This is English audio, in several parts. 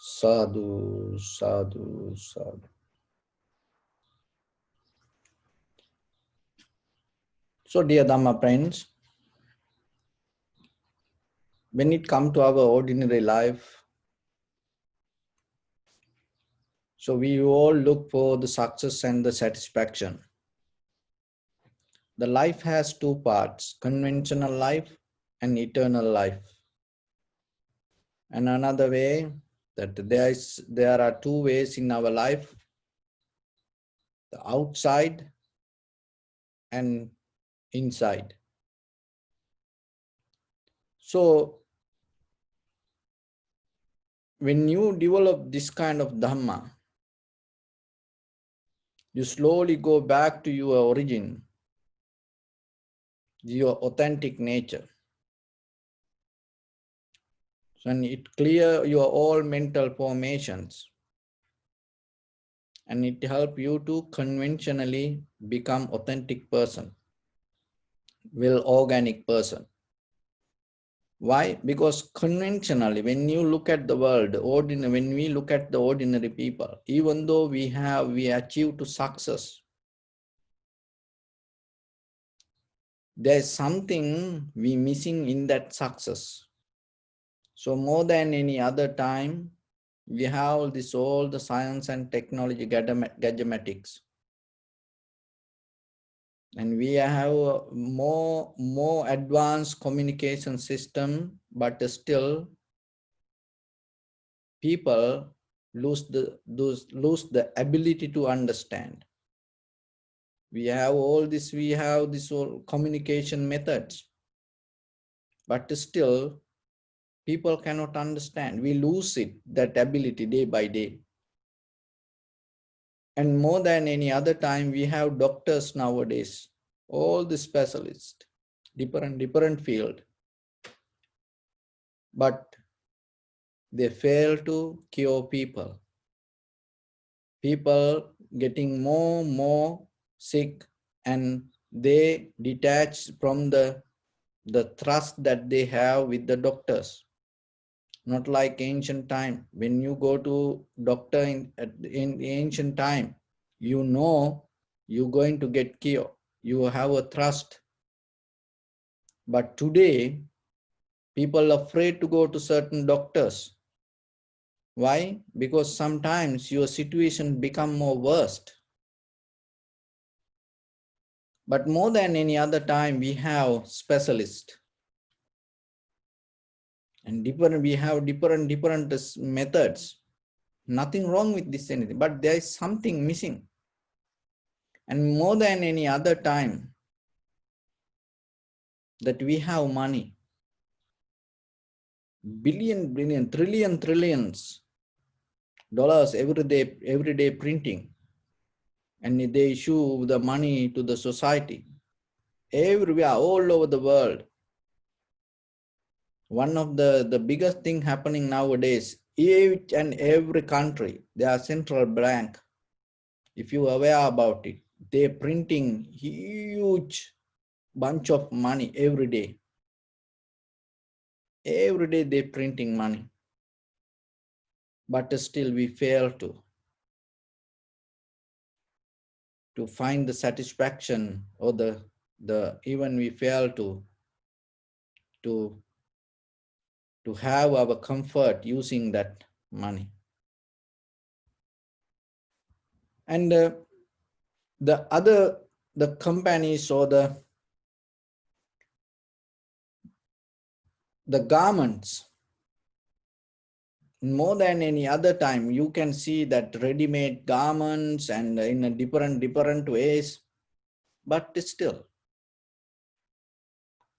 Sadhu, sadhu, sadhu. So, dear Dhamma friends, when it comes to our ordinary life, so we all look for the success and the satisfaction. The life has two parts, conventional life and eternal life. And another way that there are two ways in our life, the outside and inside. So when you develop this kind of Dhamma, you slowly go back to your origin, your authentic nature. And it clear your all mental formations. And it help you to conventionally become authentic person, well organic person. Why? Because conventionally, when you look at the world, when we look at the ordinary people, even though we achieve to success, there's something we missing in that success. So more than any other time, we have this all the science and technology gadgetics. And we have a more advanced communication system, but still people lose the ability to understand. We have this all communication methods, but still people cannot understand. We lose that ability day by day. And more than any other time, we have doctors nowadays, all the specialists, different field, but they fail to cure people. People getting more sick, and they detach from the trust that they have with the doctors. Not like ancient time. When you go to doctor in ancient time, you know you're going to get cure. You have a trust. But today, people are afraid to go to certain doctors. Why? Because sometimes your situation become more worst. But more than any other time, we have specialists. And we have different methods. Nothing wrong with this anything, but there is something missing. And more than any other time that we have money, billion, trillions dollars every day printing, and they issue the money to the society everywhere, all over the world. One of the biggest thing happening nowadays, each and every country, their central bank, if you are aware about it, they're printing huge bunch of money every day. Every day they're printing money. But still we fail to find the satisfaction, or even we fail to have our comfort using that money. And the companies or the garments, more than any other time, you can see that ready-made garments and in a different ways. But still,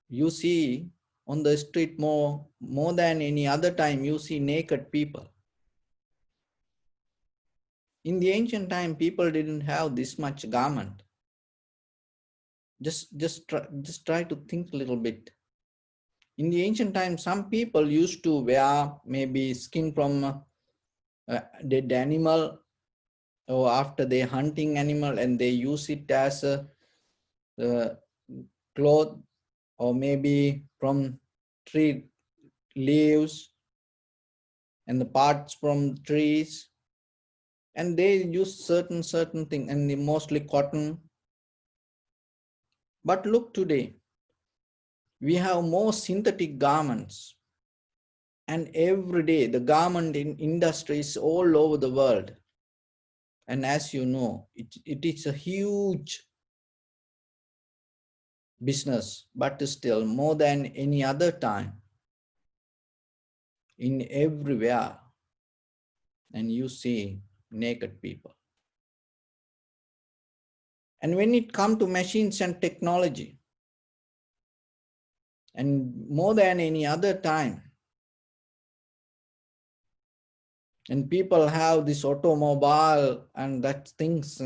you see on the street more than any other time, you see naked people. In the ancient time, people didn't have this much garment. Just try to think a little bit. In the ancient time, some people used to wear maybe skin from dead animal, or after they hunting animal, and they use it as a cloth, or maybe from tree leaves. and the parts from trees, and they use certain thing, and mostly cotton. But look today, we have more synthetic garments, and every day the garment industry is all over the world. And as you know, it is a huge business, but still more than any other time, in everywhere, and you see naked people. And when it comes to machines and technology, and more than any other time, and people have this automobile and that things,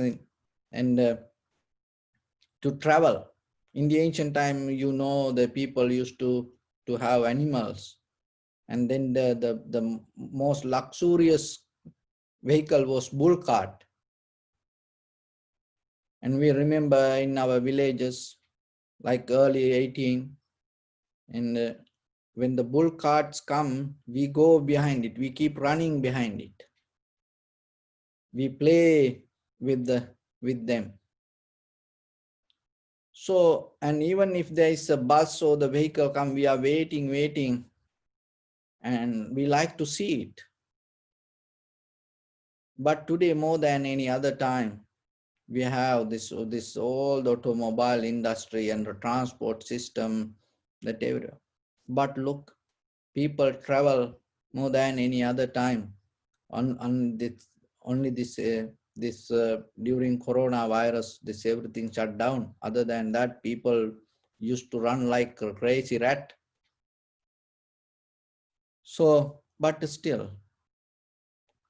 and to travel. In the ancient time, you know, the people used to have animals, and then the most luxurious vehicle was bull cart. And we remember in our villages, like early 18, and when the bull carts come, we go behind it, we keep running behind it, we play with them. So, and even if there is a bus or the vehicle come, we are waiting, and we like to see it. But today, more than any other time, we have this old automobile industry and the transport system that area. But look, people travel more than any other time. On this, only this during coronavirus, this everything shut down. Other than that, people used to run like a crazy rat. So, but still,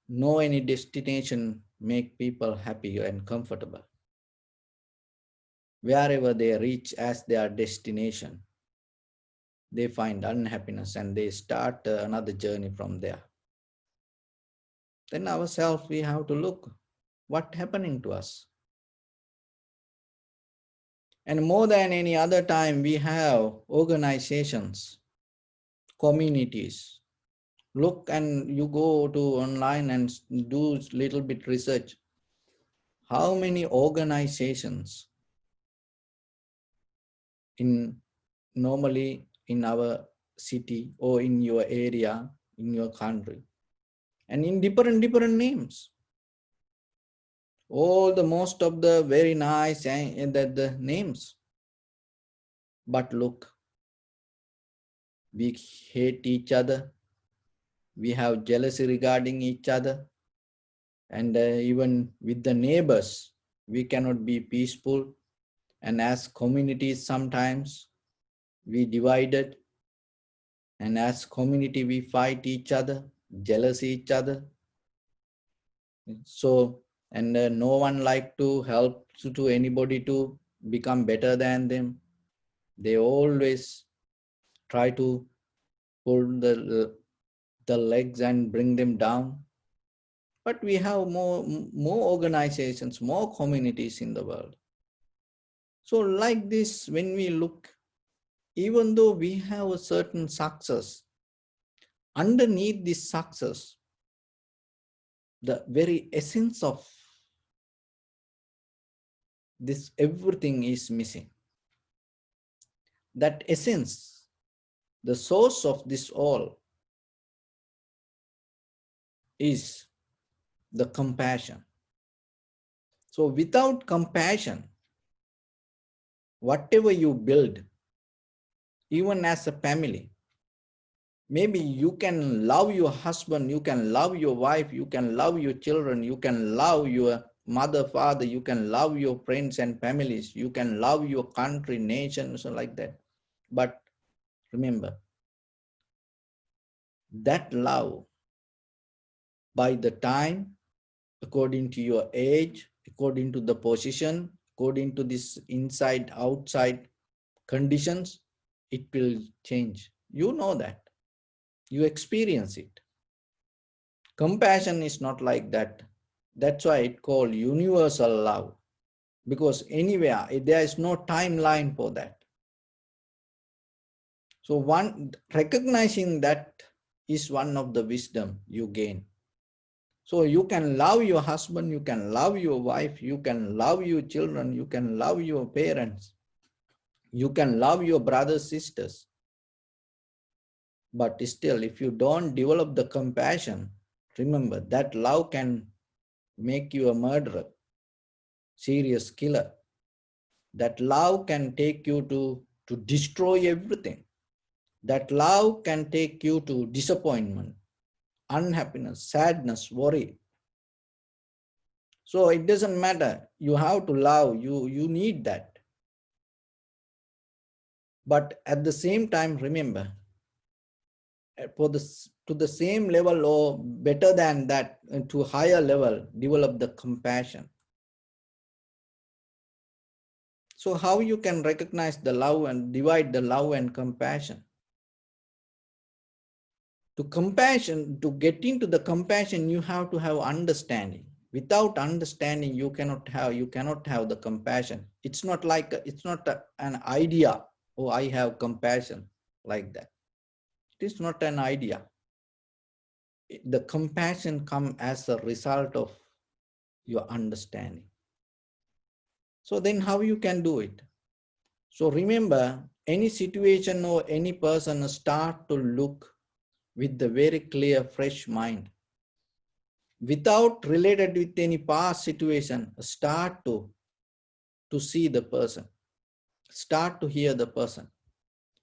no any destination make people happy and comfortable. Wherever they reach as their destination, they find unhappiness and they start another journey from there. Then ourselves, we have to look what happening to us. And more than any other time, we have organizations, communities. Look, and you go to online and do little bit research. How many organizations in normally in our city or in your area, in your country, and in different names. All the most of the very nice and the names. But look, we hate each other. We have jealousy regarding each other. And even with the neighbors, we cannot be peaceful. And as communities, sometimes we divided. And as community, we fight each other, jealous each other. So, and no one like to help to anybody to become better than them. They always try to pull the legs and bring them down. But we have more organizations, more communities in the world. So like this, when we look, even though we have a certain success, underneath this success, the very essence of this everything is missing. That essence, the source of this all, is the compassion. So without compassion, whatever you build, even as a family, maybe you can love your husband, you can love your wife, you can love your children, you can love your mother, father, you can love your friends and families, you can love your country, nation, so like that. But remember, that love, by the time, according to your age, according to the position, according to this inside, outside conditions, it will change. You know that. You experience it. Compassion is not like that. That's why it's called universal love. Because anywhere, there is no timeline for that. So one recognizing that is one of the wisdom you gain. So you can love your husband, you can love your wife, you can love your children, you can love your parents, you can love your brothers, sisters. But still, if you don't develop the compassion, remember that love can make you a murderer, serious killer. That love can take you to destroy everything. That love can take you to disappointment, unhappiness, sadness, worry. So it doesn't matter. You have to love. You need that. But at the same time, remember, for this to the same level or better than that, to higher level, develop the compassion. So how you can recognize the love and divide the love and compassion? To compassion, to get into the compassion, you have to have understanding. Without understanding, you cannot have the compassion. It's not like an idea. Oh, I have compassion, like that. It is not an idea. The compassion comes as a result of your understanding. So then how you can do it? So remember, any situation or any person, start to look with the very clear, fresh mind. Without related with any past situation, start to see the person, start to hear the person.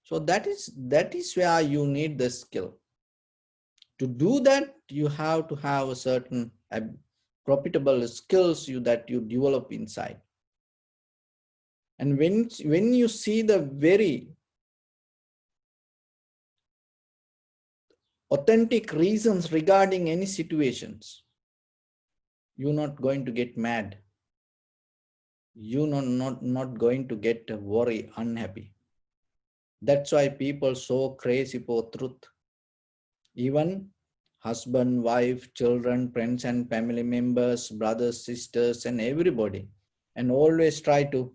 So that is where you need the skill. To do that, you have to have a certain profitable skills that you develop inside. And when you see the very authentic reasons regarding any situations, you're not going to get mad. You're not going to get worry, unhappy. That's why people so crazy for truth. Even husband, wife, children, friends and family members, brothers, sisters, and everybody. And always try to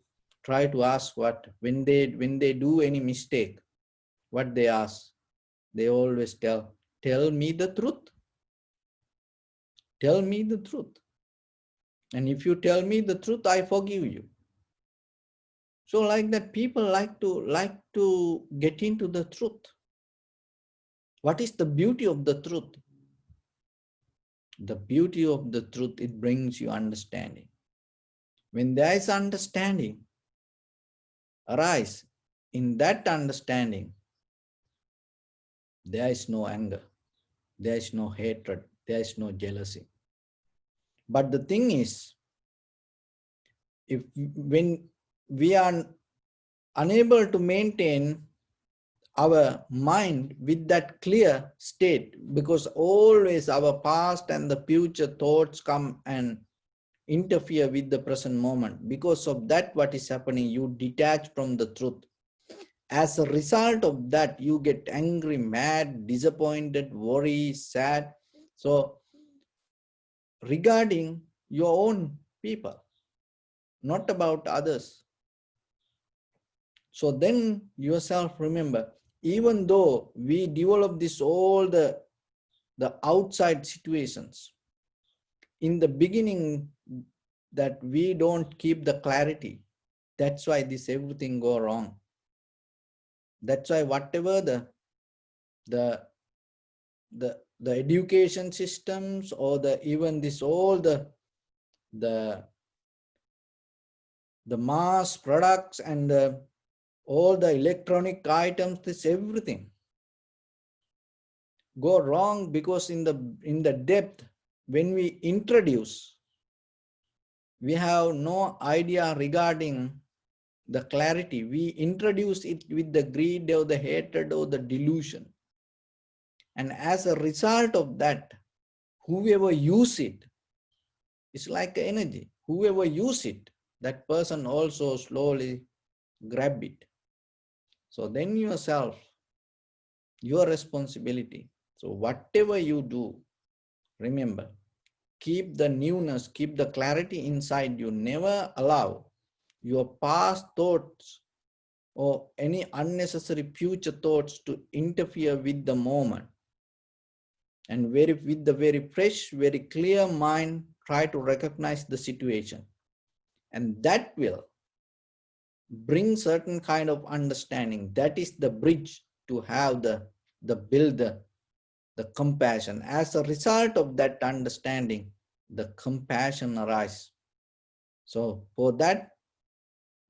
ask what when they do any mistake, what they ask. They always tell me the truth. Tell me the truth. And if you tell me the truth, I forgive you. So like that, people like to get into the truth. What is the beauty of the truth? The beauty of the truth, it brings you understanding. When there is understanding arise, in that understanding, there is no anger, there is no hatred, there is no jealousy. But the thing is, when we are unable to maintain our mind with that clear state, because always our past and the future thoughts come and interfere with the present moment. Because of that, what is happening, you detach from the truth. As a result of that, you get angry, mad, disappointed, worry, sad. So regarding your own people, not about others. So then yourself remember, even though we develop this all the outside situations, in the beginning that we don't keep the clarity. That's why this everything go wrong. That's why whatever the the education systems or the even this all the mass products and all the electronic items, this everything go wrong, because in the depth, when we introduce, we have no idea regarding the clarity. We introduce it with the greed or the hatred or the delusion. And as a result of that, whoever use it, it's like energy. Whoever use it, that person also slowly grab it. So then yourself, your responsibility. So whatever you do, remember, keep the newness, keep the clarity inside you. Never allow your past thoughts or any unnecessary future thoughts to interfere with the moment. and with the very fresh, very clear mind, try to recognize the situation. And that will bring certain kind of understanding. That is the bridge to have the build the compassion. As a result of that understanding, the compassion arises. So for that,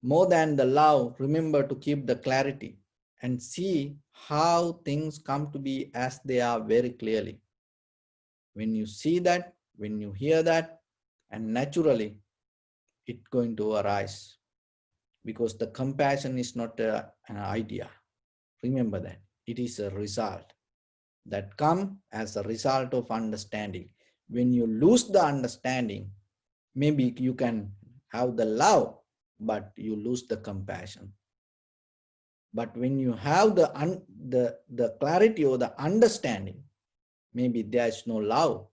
more than the love, remember to keep the clarity and see how things come to be as they are very clearly. When you see that, when you hear that, and naturally it's going to arise, because the compassion is not an idea. Remember that it is a result that come as a result of understanding. When you lose the understanding, maybe you can have the love, but you lose the compassion. But when you have the clarity or the understanding, maybe there is no love,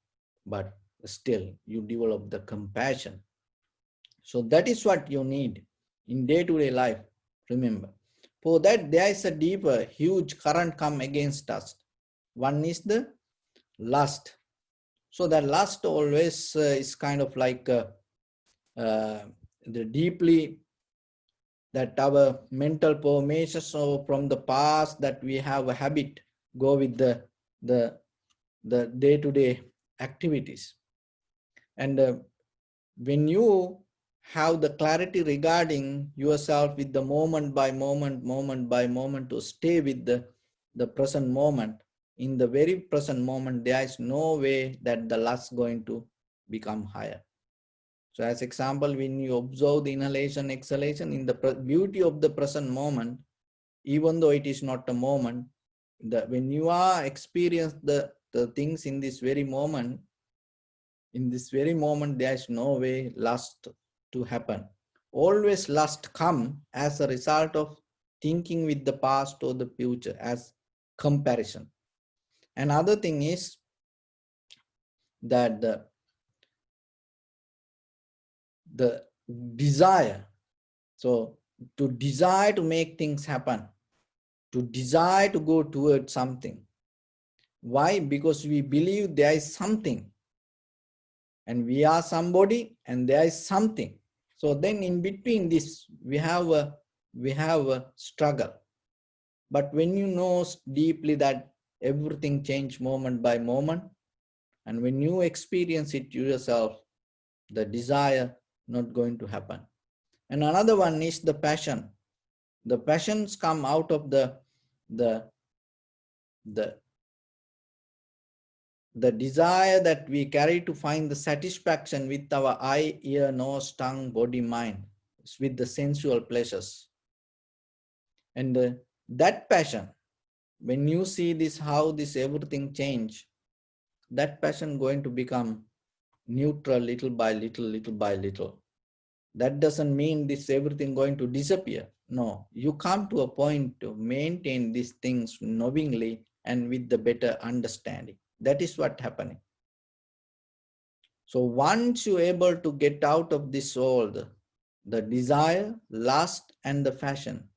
but still you develop the compassion. So that is what you need in day-to-day life. Remember, for that there is a deeper, huge current come against us. One is the lust. So that lust always is kind of like the deeply that our mental formations, so from the past, that we have a habit go with the the day-to-day activities. And when you have the clarity regarding yourself with the moment by moment to stay with the present moment, in the very present moment, there is no way that the lust going to become higher. So as example, when you observe the inhalation, exhalation in the beauty of the present moment, even though it is not a moment, when you are experience the things in this very moment, there is no way lust to happen. Always lust come as a result of thinking with the past or the future as comparison. Another thing is that the desire. So to desire to make things happen, to desire to go towards something. Why? Because we believe there is something, and we are somebody, and there is something. So then in between this, we have a struggle. But when you know deeply that everything changes moment by moment, and when you experience it yourself, the desire not going to happen. And another one is the passion. The passions come out of the the desire that we carry to find the satisfaction with our eye, ear, nose, tongue, body, mind, with the sensual pleasures. And that passion, when you see this, how this everything change, that passion going to become neutral little by little, little by little. That doesn't mean this everything going to disappear. No, you come to a point to maintain these things knowingly and with the better understanding. That is what happening. So once you're able to get out of this all, the desire, lust, and the fashion,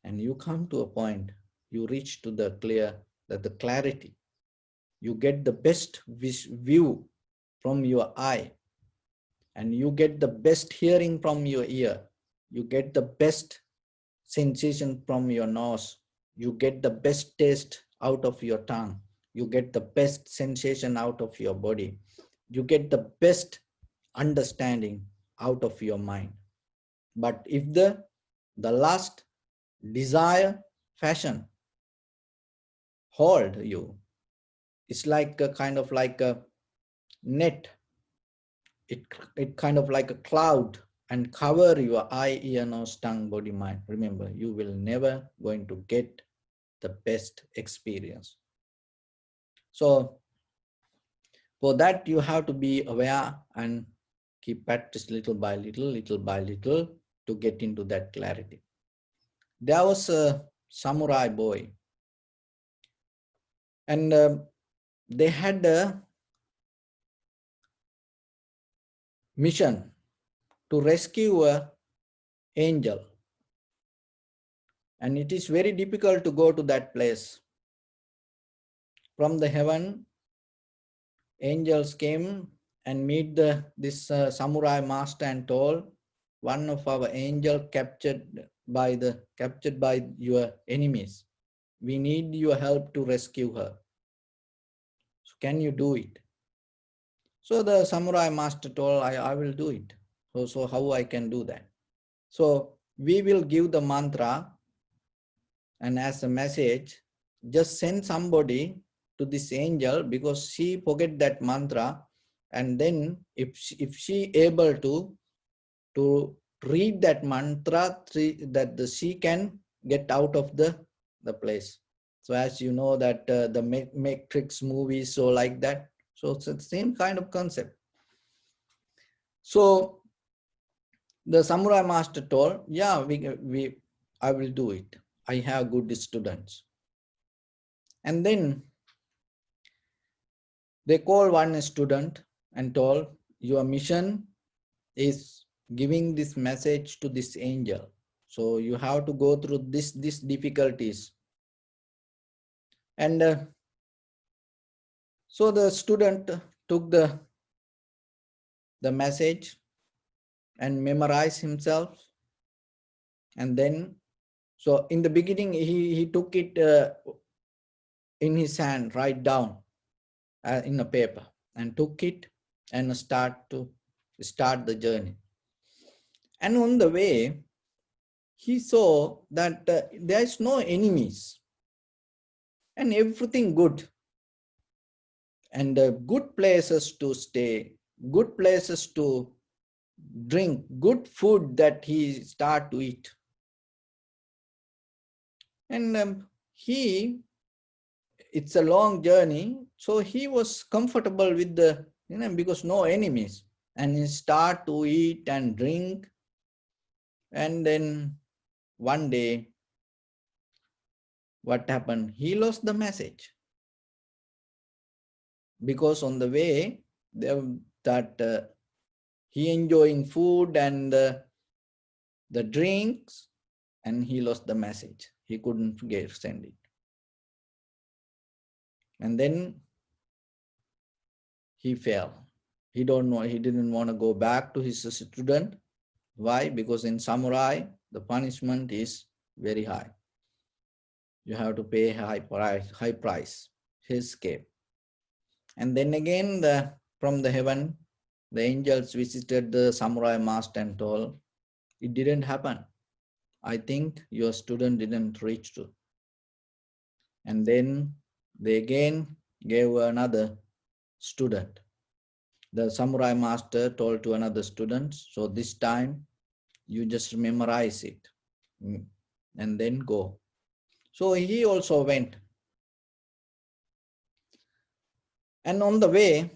and you come to a point, you reach to the the clarity. You get the best view from your eye, and you get the best hearing from your ear. You get the best sensation from your nose. You get the best taste out of your tongue. You get the best sensation out of your body. You get the best understanding out of your mind. But if the lust, desire, fashion hold you, it's like a kind of like a net. It kind of like a cloud and cover your eye, ear, nose, tongue, body, mind. Remember, you will never going to get the best experience. So for that, you have to be aware and keep practice little by little to get into that clarity. There was a samurai boy, and they had a mission to rescue a angel, and it is very difficult to go to that place. from the heaven, angels came and meet this samurai master and told, one of our angel captured by your enemies. We need your help to rescue her. So can you do it? So the samurai master told, I will do it. So how I can do that? So we will give the mantra, and as a message, just send somebody to this angel, because she forget that mantra, and then if she able to read that mantra, that she can get out of the place. So as you know that the Matrix movies, so like that. So it's the same kind of concept. So the samurai master told, yeah, I will do it. I have good students. And then they called one student and told, your mission is giving this message to this angel. So you have to go through these difficulties. And so the student took the message and memorized himself. And then, so in the beginning, he took it in his hand, write down in a paper, and took it and start the journey. And on the way, he saw that there is no enemies and everything good, and good places to stay, good places to drink, good food that he start to eat. And it's a long journey, so he was comfortable with because no enemies, and he start to eat and drink. And then one day, what happened? He lost the message, because on the way he enjoying food and the drinks, and he lost the message. He couldn't send it. And then he fell. He didn't want to go back to his student. Why? Because in samurai, the punishment is very high. You have to pay high price. He escaped. And then again, from the heaven, the angels visited the samurai master and told, it didn't happen. I think your student didn't reach to. And then they again gave another student. The samurai master told to another student, so this time you just memorize it and then go. So he also went. And on the way,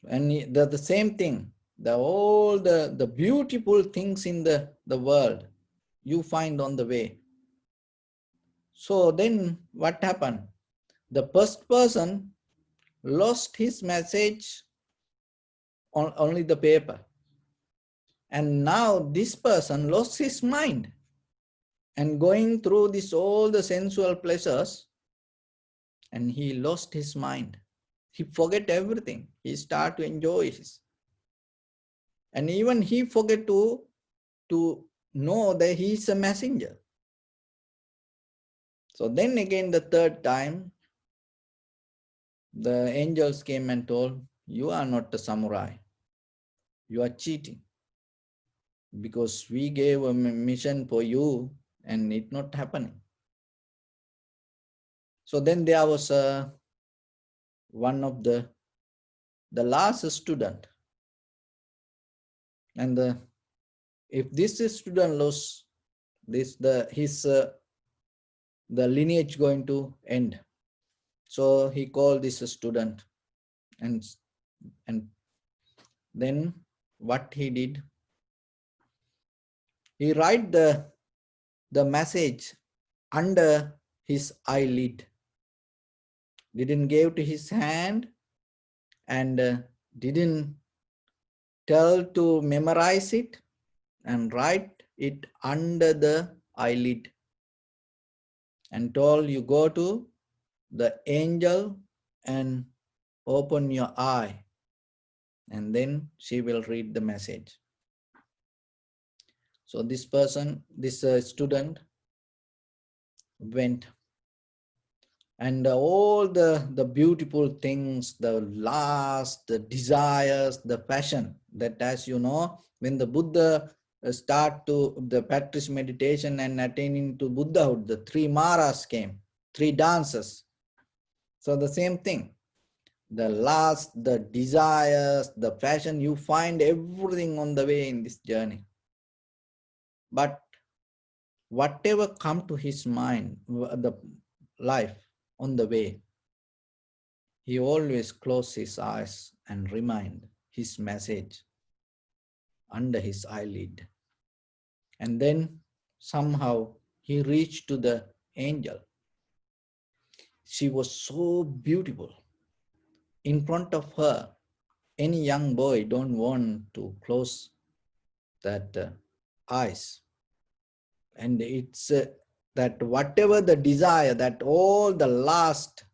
and the same thing, all the beautiful things in the world you find on the way. So then what happened? The first person lost his message on only the paper. And now this person lost his mind and going through all the sensual pleasures, and he lost his mind. He forget everything. He start to enjoy his. And even he forget to know that he is a messenger. So then again, the third time, the angels came and told, you are not a samurai. You are cheating. Because we gave a mission for you and it not happening. So then there was one of the last student. And if this student lost the lineage going to end. So he called this student, and then what he did, he write the message under his eyelid, didn't give to his hand, and didn't tell to memorize it, and write it under the eyelid, and told, you go to the angel and open your eye, and then she will read the message. So this person, this student went, and all the beautiful things, the lust, the desires, the passion, that, as you know, when the Buddha start to the practice meditation and attaining to Buddhahood, the three maras came, three dances. So the same thing, the lust, the desires, the passion, you find everything on the way in this journey. But whatever come to his mind, the life on the way, he always closed his eyes and remind his message under his eyelid. And then somehow he reached to the angel. She was so beautiful. In front of her, any young boy don't want to close that eyes. And it's that whatever the desire, that all the lust,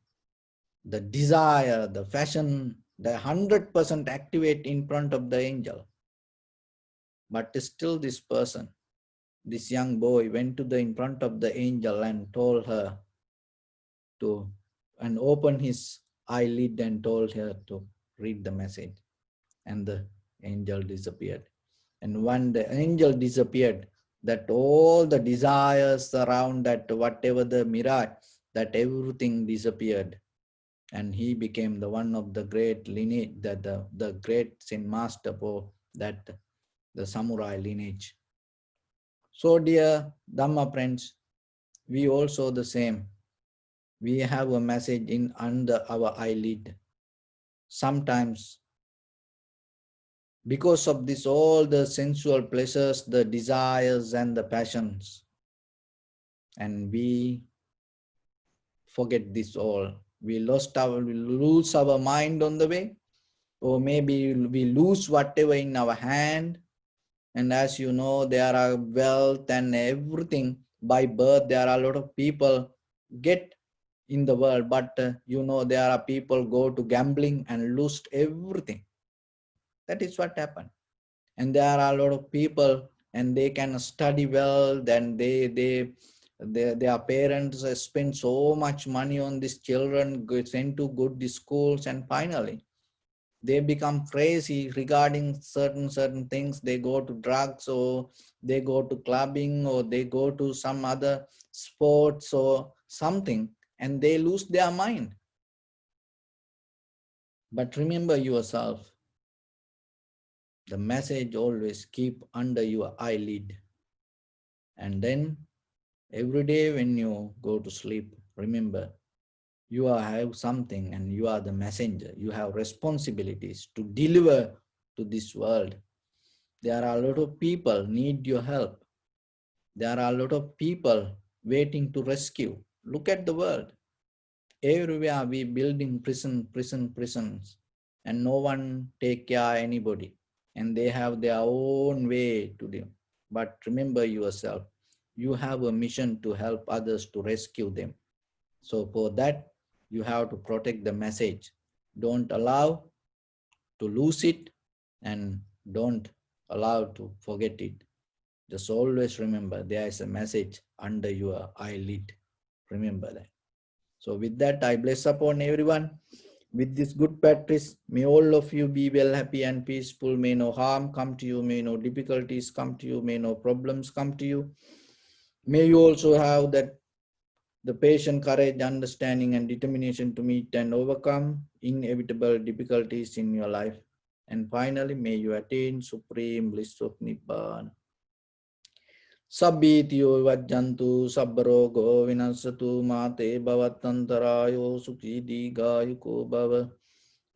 the desire, the fashion, the 100% activate in front of the angel. But still this person, this young boy went to the in front of the angel and told her to, and open his eyelid and told her to read the message. And the angel disappeared. And when the angel disappeared, that all the desires around that, whatever the mirage, that everything disappeared. And he became the one of the great lineage, the great Zen master for that, the samurai lineage. So dear Dhamma friends, we also the same. We have a message in under our eyelid. Sometimes because of this, all the sensual pleasures, the desires and the passions, and we forget this all. We lose our mind on the way, or maybe we lose whatever in our hand. And as you know, there are wealth and everything by birth. There are a lot of people get in the world, but you know, there are people go to gambling and lose everything. That is what happened. And there are a lot of people, and they can study well, then their parents spend so much money on these children, sent to good schools, and finally they become crazy regarding certain things. They go to drugs, or they go to clubbing, or they go to some other sports or something, and they lose their mind. But remember yourself, the message always keep under your eyelid. And then every day when you go to sleep, remember, you have something, and you are the messenger. You have responsibilities to deliver to this world. There are a lot of people need your help. There are a lot of people waiting to rescue. Look at the world. Everywhere we building prisons, and no one take care anybody. And they have their own way to do. But remember yourself, you have a mission to help others to rescue them. So for that, you have to protect the message. Don't allow to lose it, and don't allow to forget it. Just always remember there is a message under your eyelid. Remember that. So with that, I bless upon everyone. With this good practice, may all of you be well, happy and peaceful. May no harm come to you. May no difficulties come to you. May no problems come to you. May you also have that the patient courage, understanding and determination to meet and overcome inevitable difficulties in your life. And finally, may you attain supreme bliss of Nibbana. Sabbitiyo vajjantu sabbarogo vinasatu mate bhavatantarayo sukhi digayuko bhava.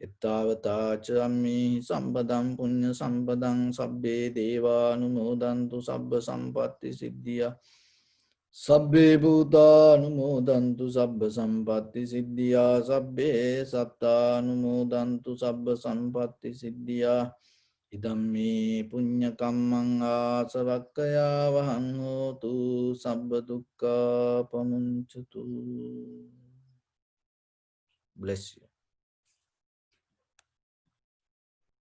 Ittavata chammi sampadam punya sampadam sabbe deva anumodantu sabba sampatti siddhya. Sabbe bhuta anumodantu sabba sampatti siddhya. Sabbe satta anumodantu sabba sampatti siddhya. Idammi punya kammang asavakkaya vahang hotu sabba dukkha pamuncatu. Bless you.